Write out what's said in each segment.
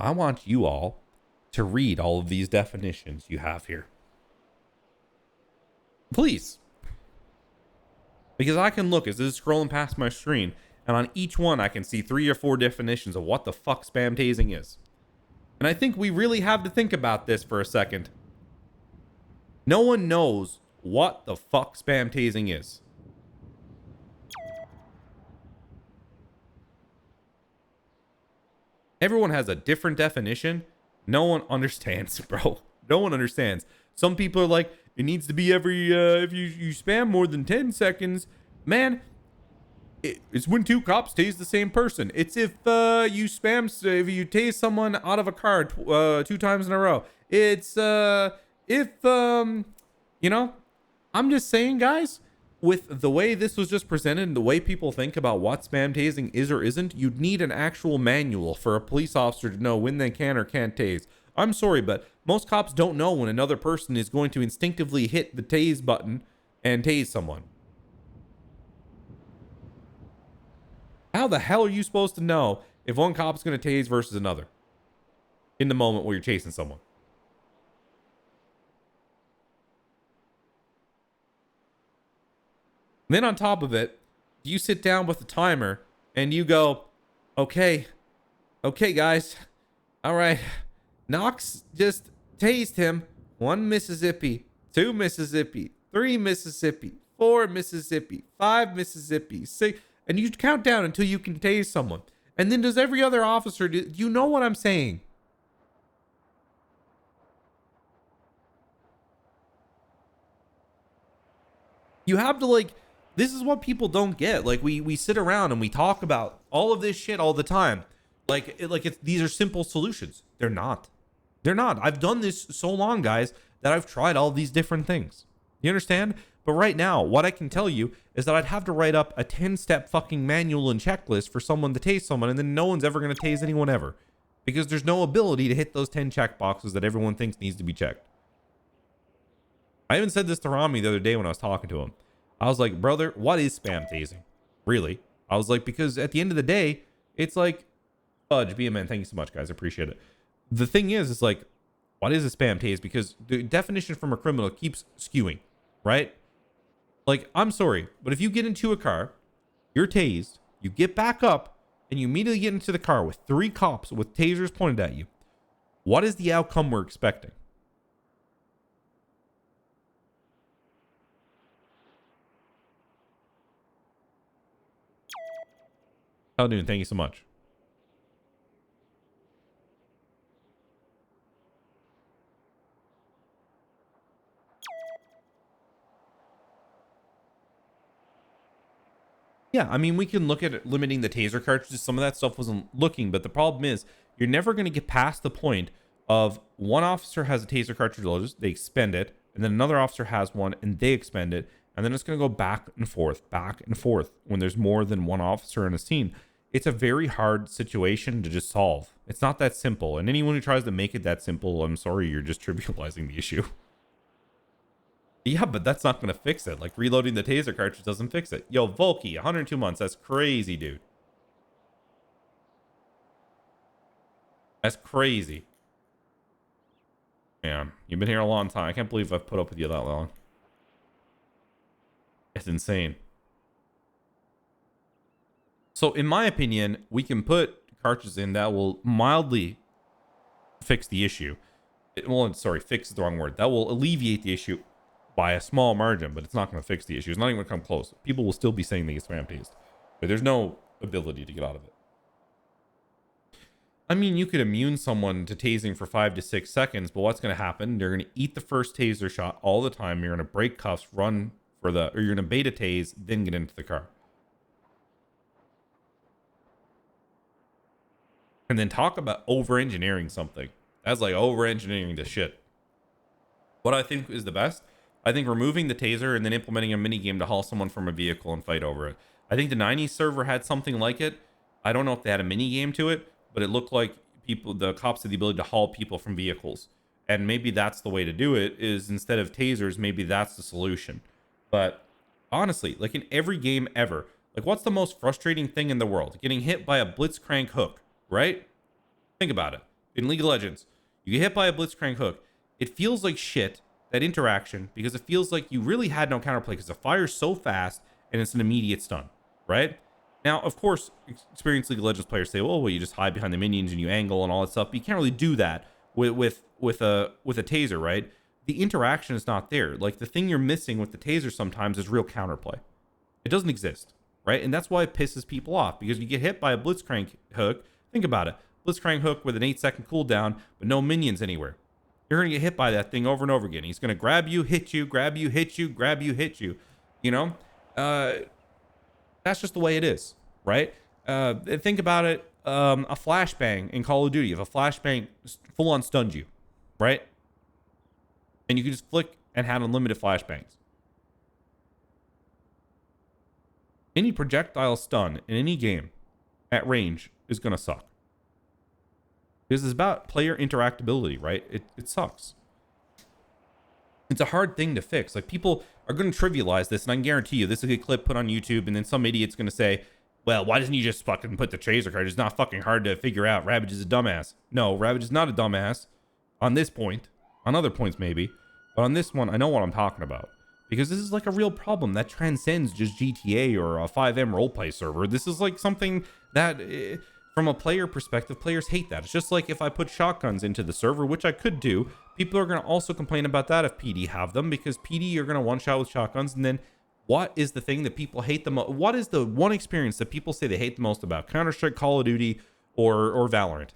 I want you all to read all of these definitions you have here. Please. Because I can look as this is scrolling past my screen, and on each one I can see 3 or 4 definitions of what the fuck spam tasing is. And I think we really have to think about this for a second. No one knows what the fuck spam tasing is. Everyone has a different definition. No one understands, bro. No one understands. Some people are like, it needs to be every, if you spam more than 10 seconds. Man, it's when 2 cops tase the same person. It's if you tase someone out of a car 2 times in a row. It's if you know, I'm just saying, guys, with the way this was just presented and the way people think about what spam tasing is or isn't, you'd need an actual manual for a police officer to know when they can or can't tase. I'm sorry, but most cops don't know when another person is going to instinctively hit the tase button and tase someone. How the hell are you supposed to know if one cop's going to tase versus another in the moment where you're chasing someone? And then on top of it, you sit down with the timer and you go, okay, guys, all right, Knox just tased him. 1 Mississippi, 2 Mississippi, 3 Mississippi, 4 Mississippi, 5 Mississippi, 6, and you count down until you can tase someone. And then does every other officer do you know what I'm saying? You have to, like, this is what people don't get. Like, we sit around and we talk about all of this shit all the time. These are simple solutions. They're not. They're not. I've done this so long, guys, that I've tried all these different things. You understand? But right now, what I can tell you is that I'd have to write up a 10-step fucking manual and checklist for someone to tase someone, and then no one's ever going to tase anyone ever. Because there's no ability to hit those 10 check boxes that everyone thinks needs to be checked. I even said this to Rami the other day when I was talking to him. I was like, brother, what is spam tasing? Really? I was like, because at the end of the day, it's like, Fudge, be a man. Thank you so much, guys. I appreciate it. The thing is, it's like, what is a spam tase? Because the definition from a criminal keeps skewing, right? Like, I'm sorry, but if you get into a car, you're tased, you get back up, and you immediately get into the car with 3 cops with tasers pointed at you, what is the outcome we're expecting? How doing? Thank you so much. Yeah, I mean, we can look at limiting the taser cartridges. Some of that stuff wasn't looking, but the problem is you're never going to get past the point of one officer has a taser cartridge loaded, they expend it, and then another officer has one and they expend it, and then it's going to go back and forth when there's more than one officer in a scene. It's a very hard situation to just solve. It's not that simple, and anyone who tries to make it that simple, I'm sorry, you're just trivializing the issue. Yeah, but that's not going to fix it. Like, reloading the taser cartridge doesn't fix it. Yo, Volky, 102 months. That's crazy, dude. That's crazy. Man, you've been here a long time. I can't believe I've put up with you that long. It's insane. So, in my opinion, we can put cartridges in that will mildly fix the issue. Fix is the wrong word. That will alleviate the issue by a small margin, but it's not going to fix the issue. It's not even going to come close. People will still be saying they get spam tased, but there's no ability to get out of it. I mean, you could immune someone to tasing for 5 to 6 seconds, but what's going to happen? They're going to eat the first taser shot all the time. You're going to break cuffs, or you're going to bait a tase, then get into the car. And then talk about over-engineering something. That's like over-engineering the shit. What I think is the best, I think removing the taser and then implementing a mini game to haul someone from a vehicle and fight over it. I think the 90s server had something like it. I don't know if they had a mini game to it, but it looked like the cops had the ability to haul people from vehicles. And maybe that's the way to do it, is instead of tasers, maybe that's the solution. But honestly, like in every game ever, like what's the most frustrating thing in the world? Getting hit by a blitzcrank hook, right? Think about it. in League of Legends, you get hit by a blitzcrank hook. It feels like shit, that interaction, because it feels like you really had no counterplay because the fire's so fast and it's an immediate stun, right? Now, of course, experienced League of Legends players say, well, you just hide behind the minions and you angle and all that stuff. But you can't really do that with a taser, right? The interaction is not there. Like, the thing you're missing with the taser sometimes is real counterplay. It doesn't exist, right? And that's why it pisses people off, because you get hit by a blitzcrank hook. Think about it. Blitzcrank hook with an 8-second cooldown, but no minions anywhere. You're going to get hit by that thing over and over again. He's going to grab you, hit you, grab you, hit you, grab you, hit you. You know? That's just the way it is, right? Think about it. A flashbang in Call of Duty. If a flashbang full on stunned you, right? And you could just flick and had unlimited flashbangs. Any projectile stun in any game at range is going to suck. Because it's about player interactability, right? It sucks. It's a hard thing to fix. Like, people are going to trivialize this, and I can guarantee you this is a clip put on YouTube, and then some idiot's going to say, well, why doesn't he just fucking put the taser card? It's not fucking hard to figure out. Ravage is a dumbass. No, Ravage is not a dumbass on this point. On other points, maybe. But on this one, I know what I'm talking about. Because this is like a real problem that transcends just GTA or a 5M roleplay server. This is like something that, from a player perspective, players hate that. It's just like if I put shotguns into the server, which I could do, people are going to also complain about that if PD have them, because PD are going to one-shot with shotguns. And then what is the thing that people hate the most? What is the one experience that people say they hate the most about? Counter-Strike, Call of Duty, or Valorant?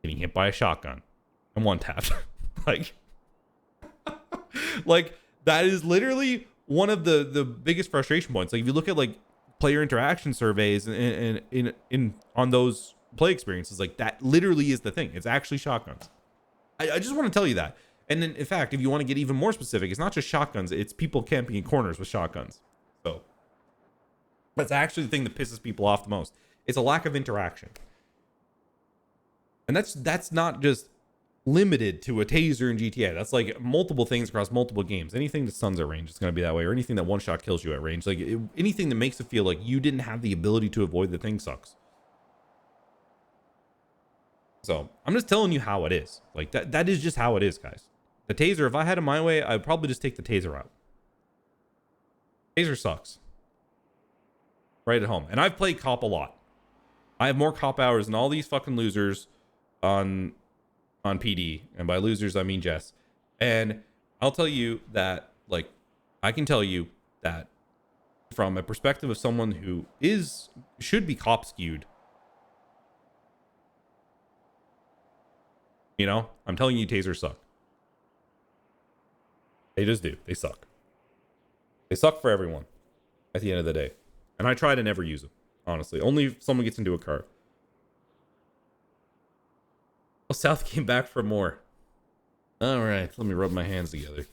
Getting hit by a shotgun and one tapped. like that is literally one of the biggest frustration points. Like, if you look at like player interaction surveys and in on those play experiences, like, that literally is the thing. It's actually shotguns. I just want to tell you that. And then, in fact, if you want to get even more specific, it's not just shotguns, it's people camping in corners with shotguns. So that's actually the thing that pisses people off the most. It's a lack of interaction. And that's not just limited to a taser in GTA. That's like multiple things across multiple games. Anything that stuns at range is going to be that way, or anything that one shot kills you at range. Like, anything that makes it feel like you didn't have the ability to avoid the thing sucks. So I'm just telling you how it is. Like, that is just how it is, guys. The taser, if I had it my way, I'd probably just take the taser out. Taser sucks. Right at home. And I've played cop a lot. I have more cop hours than all these fucking losers on PD, and by losers I mean Jess. And I'll tell you that, like, I can tell you that from a perspective of someone who should be cop skewed, you know, I'm telling you, tasers suck. They just do. They suck. They suck for everyone at the end of the day. And I try to never use them, honestly. Only if someone gets into a car. Oh, South came back for more. All right, let me rub my hands together.